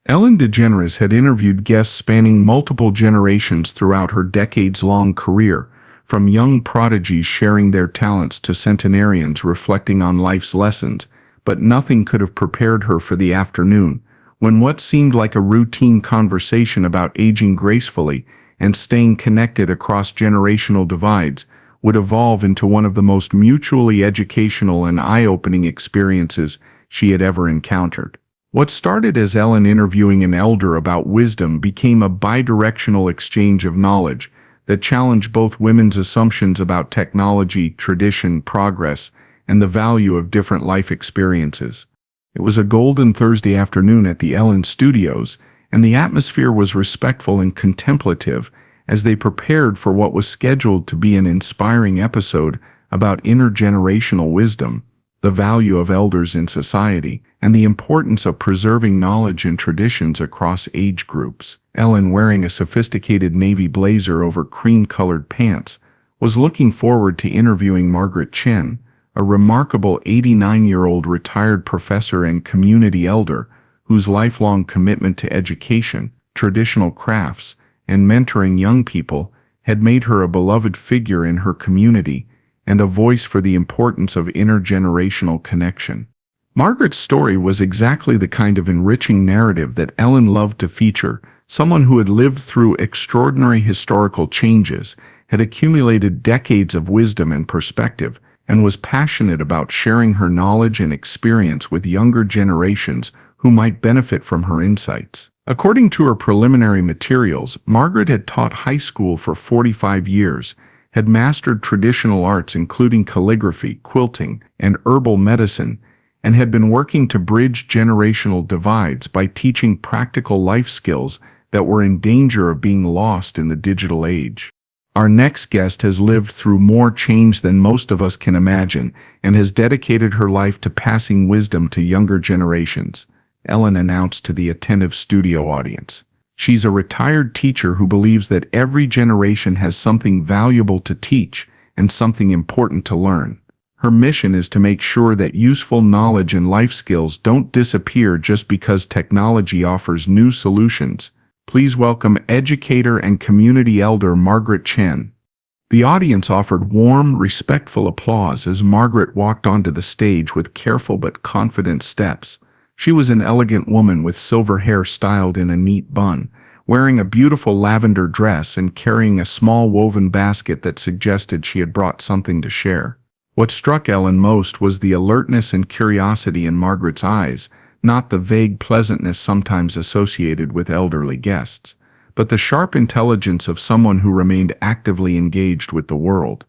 Ellen DeGeneres had interviewed guests spanning multiple generations throughout her decades-long career, from young prodigies sharing their talents to centenarians reflecting on life's lessons, but nothing could have prepared her for the afternoon, when what seemed like a routine conversation about aging gracefully and staying connected across generational divides would evolve into one of the most mutually educational and eye-opening experiences she had ever encountered. What started as Ellen interviewing an elder about wisdom became a bidirectional exchange of knowledge that challenged both women's assumptions about technology, tradition, progress, and the value of different life experiences. It was a golden Thursday afternoon at the Ellen Studios, and the atmosphere was respectful and contemplative as they prepared for what was scheduled to be an inspiring episode about intergenerational wisdom, the value of elders in society, and the importance of preserving knowledge and traditions across age groups. Ellen, wearing a sophisticated navy blazer over cream-colored pants, was looking forward to interviewing Margaret Chen, a remarkable 89-year-old retired professor and community elder whose lifelong commitment to education, traditional crafts, and mentoring young people had made her a beloved figure in her community and a voice for the importance of intergenerational connection. Margaret's story was exactly the kind of enriching narrative that Ellen loved to feature, someone who had lived through extraordinary historical changes, had accumulated decades of wisdom and perspective, and was passionate about sharing her knowledge and experience with younger generations who might benefit from her insights. According to her preliminary materials, Margaret had taught high school for 45 years, had mastered traditional arts including calligraphy, quilting, and herbal medicine, and had been working to bridge generational divides by teaching practical life skills that were in danger of being lost in the digital age. Our next guest has lived through more change than most of us can imagine and has dedicated her life to passing wisdom to younger generations, Ellen announced to the attentive studio audience. She's a retired teacher who believes that every generation has something valuable to teach and something important to learn. Her mission is to make sure that useful knowledge and life skills don't disappear just because technology offers new solutions. Please welcome educator and community elder Margaret Chen. The audience offered warm, respectful applause as Margaret walked onto the stage with careful but confident steps. She was an elegant woman with silver hair styled in a neat bun, wearing a beautiful lavender dress and carrying a small woven basket that suggested she had brought something to share. What struck Ellen most was the alertness and curiosity in Margaret's eyes, not the vague pleasantness sometimes associated with elderly guests, but the sharp intelligence of someone who remained actively engaged with the world.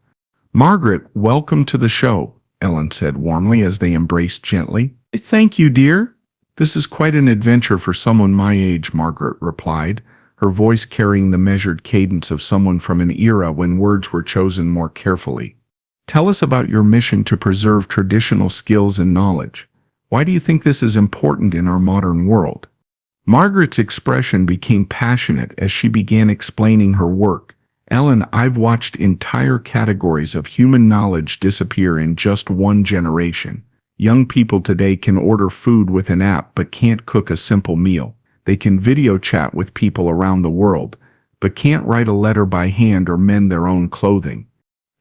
"Margaret, welcome to the show," Ellen said warmly as they embraced gently. "Thank you, dear. This is quite an adventure for someone my age," Margaret replied, her voice carrying the measured cadence of someone from an era when words were chosen more carefully. "Tell us about your mission to preserve traditional skills and knowledge. Why do you think this is important in our modern world?" Margaret's expression became passionate as she began explaining her work. "Ellen, I've watched entire categories of human knowledge disappear in just one generation. Young people today can order food with an app but can't cook a simple meal. They can video chat with people around the world, but can't write a letter by hand or mend their own clothing."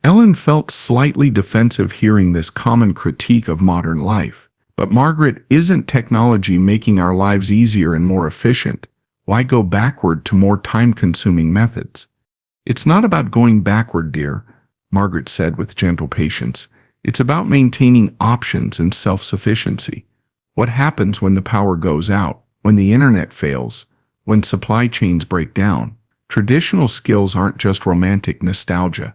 Ellen felt slightly defensive hearing this common critique of modern life. But Margaret, isn't technology making our lives easier and more efficient? Why go backward to more time-consuming methods? "It's not about going backward, dear," Margaret said with gentle patience. "It's about maintaining options and self-sufficiency. What happens when the power goes out, when the internet fails, when supply chains break down? Traditional skills aren't just romantic nostalgia.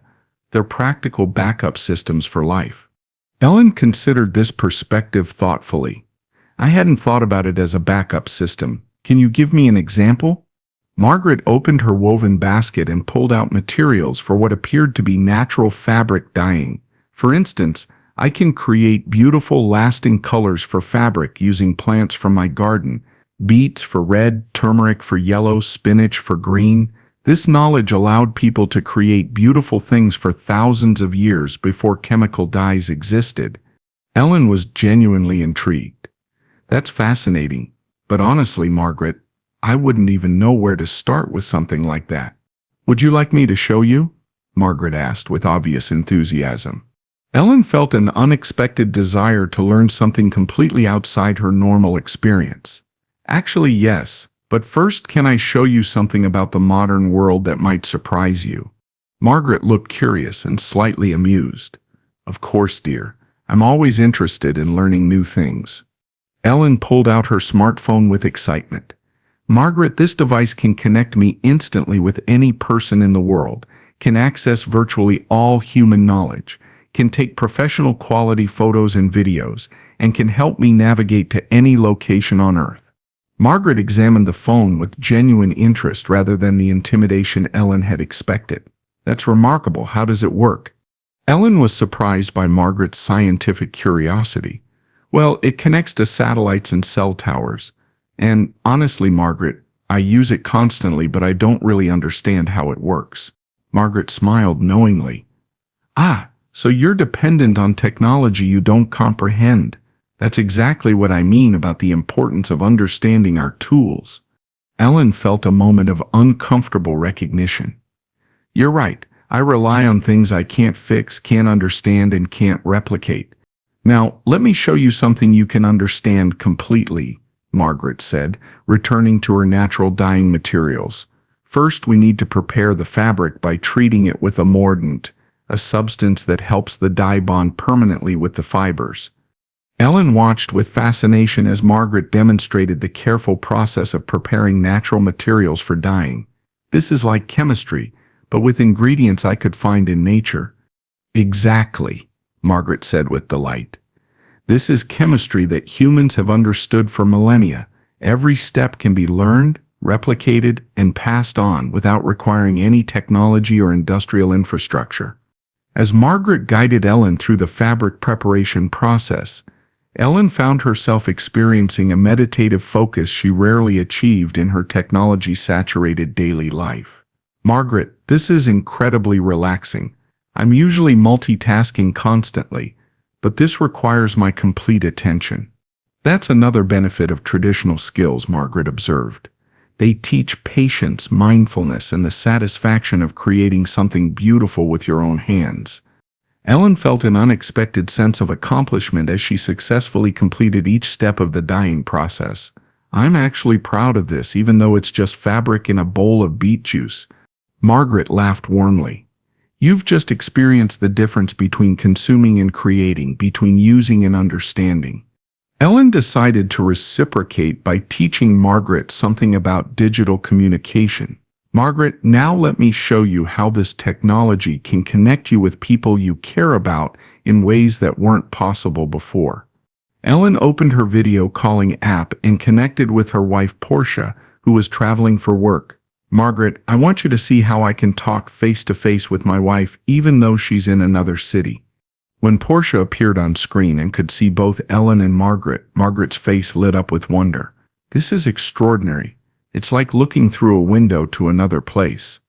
They're practical backup systems for life." Ellen considered this perspective thoughtfully. "I hadn't thought about it as a backup system. Can you give me an example?" Margaret opened her woven basket and pulled out materials for what appeared to be natural fabric dyeing. "For instance, I can create beautiful, lasting colors for fabric using plants from my garden. Beets for red, turmeric for yellow, spinach for green." This knowledge allowed people to create beautiful things for thousands of years before chemical dyes existed. Ellen was genuinely intrigued. "That's fascinating. But honestly, Margaret, I wouldn't even know where to start with something like that. Would you like me to show you? Margaret asked with obvious enthusiasm. Ellen felt an unexpected desire to learn something completely outside her normal experience. Actually, yes, but first can I show you something about the modern world that might surprise you? Margaret looked curious and slightly amused. Of course, dear. I'm always interested in learning new things. Ellen pulled out her smartphone with excitement. Margaret, this device can connect me instantly with any person in the world, can access virtually all human knowledge, can take professional quality photos and videos, and can help me navigate to any location on Earth. Margaret examined the phone with genuine interest rather than the intimidation Ellen had expected. That's remarkable. How does it work? Ellen was surprised by Margaret's scientific curiosity. Well, it connects to satellites and cell towers. And honestly, Margaret, I use it constantly, but I don't really understand how it works. Margaret smiled knowingly. Ah, so you're dependent on technology you don't comprehend. That's exactly what I mean about the importance of understanding our tools. Ellen felt a moment of uncomfortable recognition. You're right. I rely on things I can't fix, can't understand, and can't replicate. Now, let me show you something you can understand completely, Margaret said, returning to her natural dyeing materials. First, we need to prepare the fabric by treating it with a mordant, a substance that helps the dye bond permanently with the fibers. Ellen watched with fascination as Margaret demonstrated the careful process of preparing natural materials for dyeing. This is like chemistry, but with ingredients I could find in nature. Exactly, Margaret said with delight. This is chemistry that humans have understood for millennia. Every step can be learned, replicated, and passed on without requiring any technology or industrial infrastructure. As Margaret guided Ellen through the fabric preparation process, Ellen found herself experiencing a meditative focus she rarely achieved in her technology-saturated daily life. Margaret, this is incredibly relaxing. I'm usually multitasking constantly, but this requires my complete attention. That's another benefit of traditional skills, Margaret observed. They teach patience, mindfulness, and the satisfaction of creating something beautiful with your own hands. Ellen felt an unexpected sense of accomplishment as she successfully completed each step of the dyeing process. I'm actually proud of this, even though it's just fabric in a bowl of beet juice. Margaret laughed warmly. You've just experienced the difference between consuming and creating, between using and understanding. Ellen decided to reciprocate by teaching Margaret something about digital communication. Margaret, now let me show you how this technology can connect you with people you care about in ways that weren't possible before. Ellen opened her video calling app and connected with her wife Portia, who was traveling for work. Margaret, I want you to see how I can talk face-to-face with my wife even though she's in another city. When Portia appeared on screen and could see both Ellen and Margaret, Margaret's face lit up with wonder. This is extraordinary. It's like looking through a window to another place.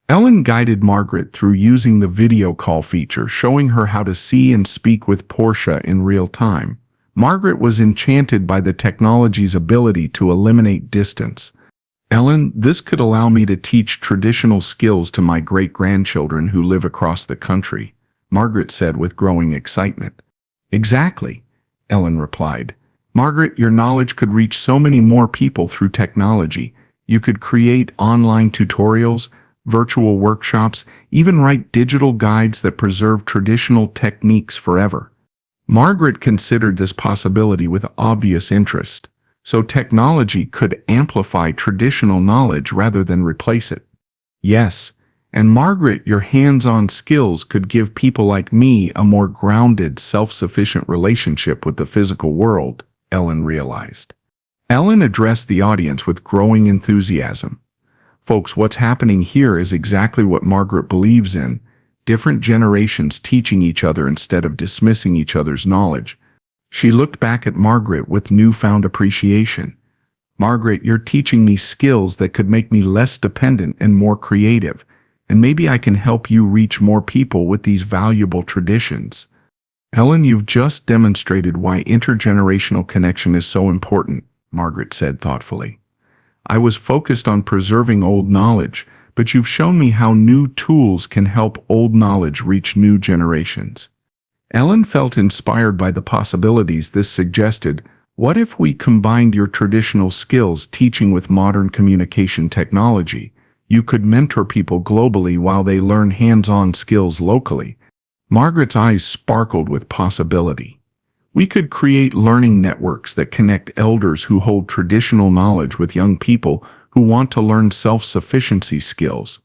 Ellen guided Margaret through using the video call feature, showing her how to see and speak with Portia in real time. Margaret was enchanted by the technology's ability to eliminate distance. Ellen, this could allow me to teach traditional skills to my great-grandchildren who live across the country, Margaret said with growing excitement. Exactly, Ellen replied. Margaret, your knowledge could reach so many more people through technology. You could create online tutorials, virtual workshops, even write digital guides that preserve traditional techniques forever. Margaret considered this possibility with obvious interest. So technology could amplify traditional knowledge rather than replace it. Yes, and Margaret, your hands-on skills could give people like me a more grounded, self-sufficient relationship with the physical world, Ellen realized. Ellen addressed the audience with growing enthusiasm. Folks, what's happening here is exactly what Margaret believes in, different generations teaching each other instead of dismissing each other's knowledge. She looked back at Margaret with newfound appreciation. Margaret, you're teaching me skills that could make me less dependent and more creative, and maybe I can help you reach more people with these valuable traditions. Ellen, you've just demonstrated why intergenerational connection is so important, Margaret said thoughtfully. I was focused on preserving old knowledge, but you've shown me how new tools can help old knowledge reach new generations." Ellen felt inspired by the possibilities this suggested. "What if we combined your traditional skills teaching with modern communication technology? You could mentor people globally while they learn hands-on skills locally." Margaret's eyes sparkled with possibility. "We could create learning networks that connect elders who hold traditional knowledge with young people who want to learn self-sufficiency skills."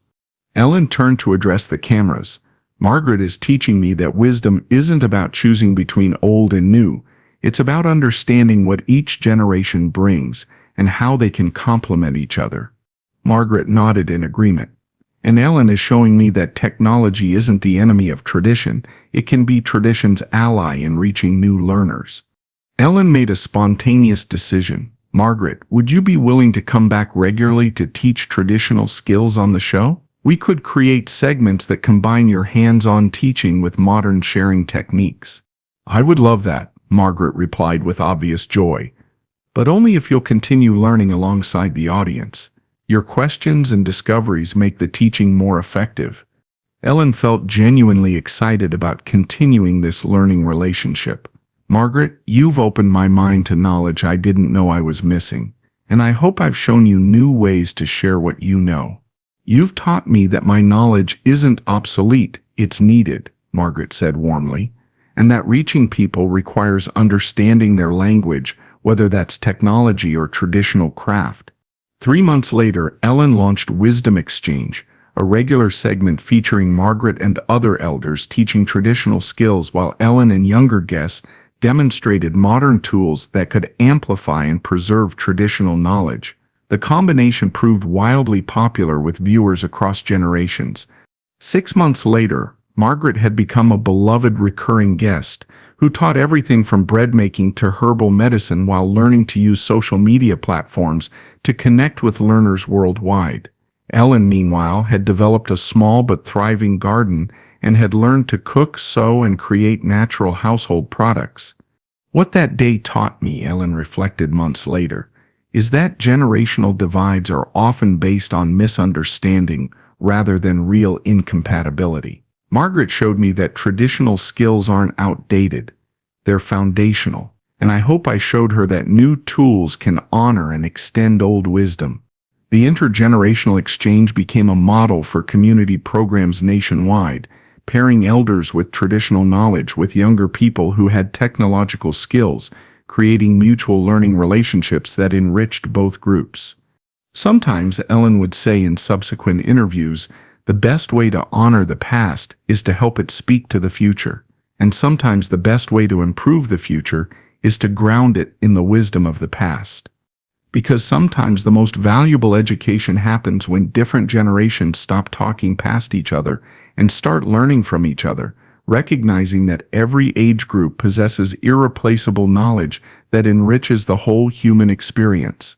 Ellen turned to address the cameras. "Margaret is teaching me that wisdom isn't about choosing between old and new. It's about understanding what each generation brings and how they can complement each other." Margaret nodded in agreement. "And Ellen is showing me that technology isn't the enemy of tradition. It can be tradition's ally in reaching new learners." Ellen made a spontaneous decision. "Margaret, would you be willing to come back regularly to teach traditional skills on the show? We could create segments that combine your hands-on teaching with modern sharing techniques." "I would love that," Margaret replied with obvious joy. "But only if you'll continue learning alongside the audience. Your questions and discoveries make the teaching more effective." Ellen felt genuinely excited about continuing this learning relationship. "Margaret, you've opened my mind to knowledge I didn't know I was missing, and I hope I've shown you new ways to share what you know. You've taught me that my knowledge isn't obsolete, it's needed," Margaret said warmly, "and that reaching people requires understanding their language, whether that's technology or traditional craft." 3 months later, Ellen launched Wisdom Exchange, a regular segment featuring Margaret and other elders teaching traditional skills while Ellen and younger guests demonstrated modern tools that could amplify and preserve traditional knowledge. The combination proved wildly popular with viewers across generations. 6 months later, Margaret had become a beloved recurring guest who taught everything from bread making to herbal medicine while learning to use social media platforms to connect with learners worldwide. Ellen, meanwhile, had developed a small but thriving garden and had learned to cook, sew, and create natural household products. "What that day taught me," Ellen reflected months later, "is that generational divides are often based on misunderstanding rather than real incompatibility. Margaret showed me that traditional skills aren't outdated, they're foundational, and I hope I showed her that new tools can honor and extend old wisdom." The intergenerational exchange became a model for community programs nationwide, pairing elders with traditional knowledge with younger people who had technological skills, creating mutual learning relationships that enriched both groups. Sometimes, Ellen would say in subsequent interviews, the best way to honor the past is to help it speak to the future, and sometimes the best way to improve the future is to ground it in the wisdom of the past. Because sometimes the most valuable education happens when different generations stop talking past each other and start learning from each other, recognizing that every age group possesses irreplaceable knowledge that enriches the whole human experience.